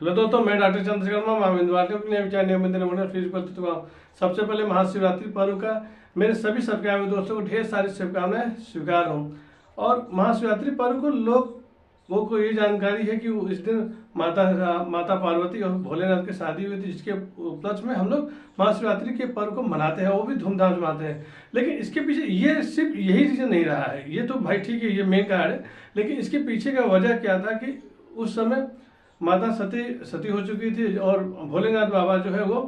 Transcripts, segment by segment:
Hello दोस्तों, मैं doctor Chandrashekhar मां विचार नियमित फीस पर चुका हूँ। सबसे पहले महाशिवरात्रि पर्व का मेरे सभी सब्सक्राइबर दोस्तों को ढेर सारी शुभकामनाएं स्वीकार हूँ। और महाशिवरात्रि पर्व को लोगों को ये जानकारी है कि इस दिन माता पार्वती और भोलेनाथ की शादी हुई थी, जिसके उपलक्ष्य में हम लोग महाशिवरात्रि के पर्व को मनाते हैं, वो भी धूमधाम से मनाते हैं। लेकिन इसके पीछे ये सिर्फ यही रीजन नहीं रहा है, ये तो भाई ठीक है, ये मेन कारण है, लेकिन इसके पीछे का वजह क्या था कि उस समय माता सती हो चुकी थी और भोलेनाथ बाबा जो है वो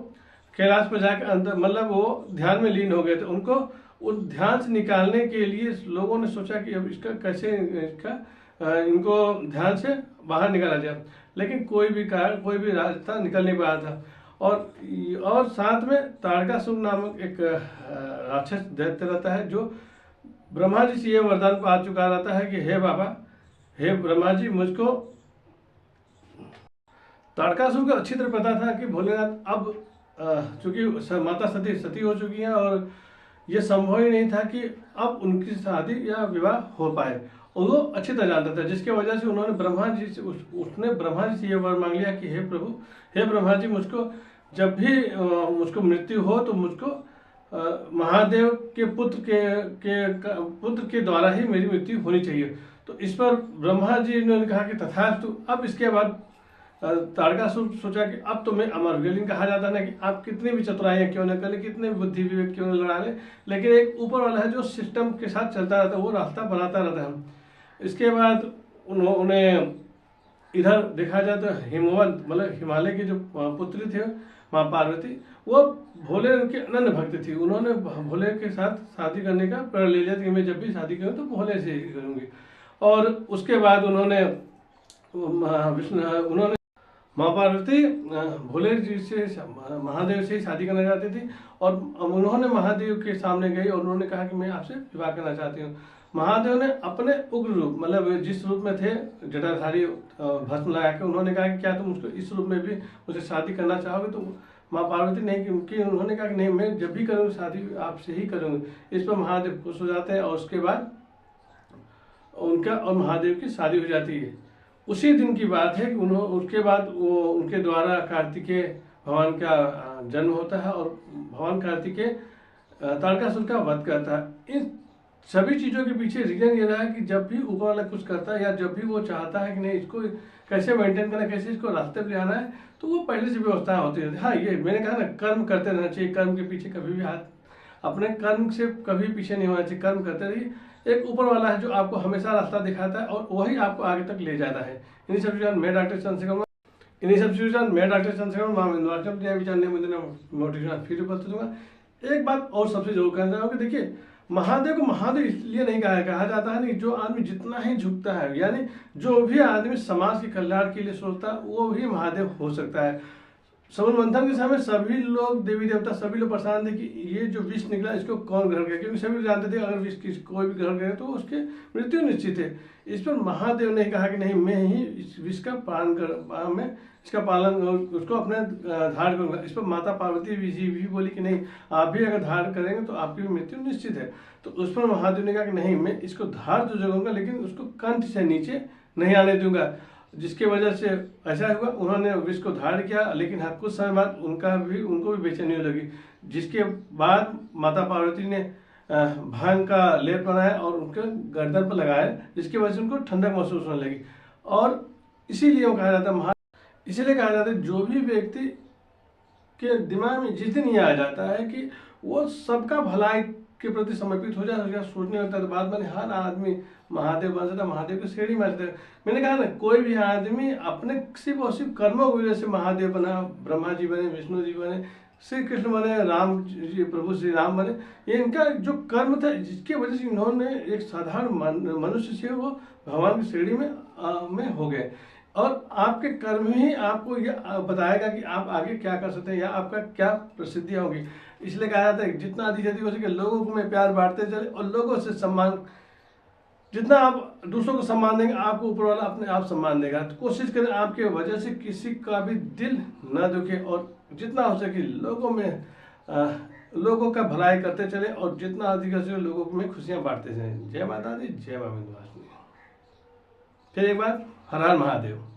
कैलाश पर जाकर अंदर मतलब वो ध्यान में लीन हो गए थे। उनको उस ध्यान से निकालने के लिए लोगों ने सोचा कि अब इसका कैसे इनको ध्यान से बाहर निकाला जाए, लेकिन कोई भी कारण कोई भी रास्ता निकल नहीं पाया था। और साथ में तारकासुर नामक एक राक्षस दैत्य रहता है, जो ब्रह्मा जी से ये वरदान पा चुका रहता है कि हे बाबा, हे ब्रह्मा जी, मुझको तारकासुर को अच्छी तरह पता था कि भोलेनाथ अब चूंकि माता सती हो चुकी हैं और ये संभव ही नहीं था कि अब उनकी शादी या विवाह हो पाए, और वो अच्छी तरह जानता था, जिसके वजह से उन्होंने ब्रह्मा जी से उसने ब्रह्मा जी से ये वर मांग लिया कि हे प्रभु, हे ब्रह्मा जी, मुझको जब भी मुझको मृत्यु हो तो मुझको महादेव के पुत्र के द्वारा ही मेरी मृत्यु होनी चाहिए। तो इस पर ब्रह्मा जी ने कहा कि तथास्तु। अब इसके बाद तारकासुर सोचा कि अब तो मैं अमर हो गया। लेकिन कहा जाता है ना कि आप कितनी भी चतुराइयाँ क्यों न करें, कितने भी बुद्धि विवेक क्यों न लड़ा लें, लेकिन एक ऊपर वाला है जो सिस्टम के साथ चलता रहता है, वो रास्ता बनाता रहता है। इसके बाद उन्हें इधर देखा जाए तो हिमवंत मतलब हिमालय की जो पुत्री थे माँ पार्वती, वो भोले के अनन्य भक्त थी। उन्होंने भोले के साथ शादी करने का प्रण ले लिया कि मैं जब भी शादी करूँ तो भोले से ही करूँगी। और उसके बाद उन्होंने माँ पार्वती भोले जी से महादेव से ही शादी करना चाहती थी, और उन्होंने महादेव के सामने गई और उन्होंने कहा कि मैं आपसे विवाह करना चाहती हूँ। महादेव ने अपने उग्र रूप मतलब जिस रूप में थे जटाधारी भस्म लगा के उन्होंने कहा कि क्या तुम उसको इस रूप में भी मुझे शादी करना चाहोगे। तो माँ पार्वती नहीं, क्योंकि उन्होंने कहा कि नहीं, मैं जब भी करूँगी शादी आपसे ही करूँगी। इस पर महादेव खुश हो जाते हैं और उसके बाद उनका और महादेव की शादी हो जाती है। उसी दिन की बात है कि उसके बाद वो उनके द्वारा कार्तिकेय भगवान का जन्म होता है और भगवान कार्तिकेय तारकासुर का वध करता है। इन सभी चीज़ों के पीछे रीजन ये रहा है कि जब भी ऊपर वाला कुछ करता है या जब भी वो चाहता है कि नहीं इसको कैसे मेंटेन करना है, कैसे इसको रास्ते पर ले आना है, तो वो पहले से व्यवस्था होती रहती है। हाँ, ये मैंने कहा ना, कर्म करते रहना चाहिए, कर्म के पीछे कभी भी हाथ अपने कर्म से कभी पीछे नहीं होना चाहिए। कर्म करते रहिए, एक ऊपर वाला है जो आपको हमेशा रास्ता दिखाता है और वही आपको आगे तक ले जाता है। इन्हीं सब चीज़ों मैं डॉक्टर चंद्रशेखर मोटिवेशन फिर उपस्थित दूंगा। एक बात और सबसे जरूर कहना चाहूँगा कि देखिए, महादेव को महादेव इसलिए नहीं कहा जाता है, नहीं, जो आदमी जितना ही झुकता है, यानी जो भी आदमी समाज के कल्याण के लिए सोचता है वो भी महादेव हो सकता है। समुद्र मंथन के समय सभी लोग देवी देवता सभी लोग परेशान थे कि ये जो विष निकला इसको कौन ग्रहण करे, क्योंकि सभी लोग जानते थे अगर विष कोई भी ग्रहण करे तो उसके मृत्यु निश्चित है। इस पर महादेव ने कहा कि नहीं, मैं ही इस विष का पालन उसको अपने धारण करूंगा। इस पर माता पार्वती भी बोली कि नहीं, आप भी अगर धारण करेंगे तो आपकी भी मृत्यु निश्चित है। तो उस पर महादेव ने कहा कि नहीं, मैं इसको धार तो जरूंगा लेकिन उसको कंठ से नीचे नहीं आने दूंगा। जिसके वजह से ऐसा हुआ, उन्होंने विष को धारण किया, लेकिन हाँ कुछ समय बाद उनको भी बेचैनी होने लगी। जिसके बाद माता पार्वती ने भांग का लेप बनाया और उनके गर्दन पर लगाया, जिसकी वजह से उनको ठंडक महसूस होने लगी। और इसीलिए कहा जाता है जो भी व्यक्ति के दिमाग में जिस दिन ये आ जाता है कि वो सबका भलाई के प्रति समर्पित हो जाए, सोचने लगता है, तो बाद में हर आदमी महादेव बन सकता है, महादेव की श्रेणी में आ जाता है। मैंने कहा ना, कोई भी आदमी अपने सिर्फ और सिर्फ कर्मों की वजह से महादेव बना, ब्रह्मा जी बने, विष्णु जी बने, श्री कृष्ण बने, राम जी प्रभु श्री राम बने, ये इनका जो कर्म था जिसकी वजह से इन्होंने एक साधारण मनुष्य से वो भगवान की श्रेणी में हो गए। और आपके कर्म ही आपको ये बताएगा कि आप आगे क्या कर सकते हैं या आपका क्या प्रसिद्धि होगी। इसलिए कहा जाता है जितना अधिक हो सके लोगों को में प्यार बांटते चले और लोगों से सम्मान, जितना आप दूसरों को सम्मान देंगे आपको ऊपर वाला अपने आप सम्मान देगा। तो कोशिश करें आपके वजह से किसी का भी दिल न दुखे और जितना हो सके लोगों का भलाई करते चले और जितना अधिक हो सके लोगों में खुशियां बांटते चले। जय माता दी, जय मां विंध्यवासिनी। फिर एक बार हर हर महादेव।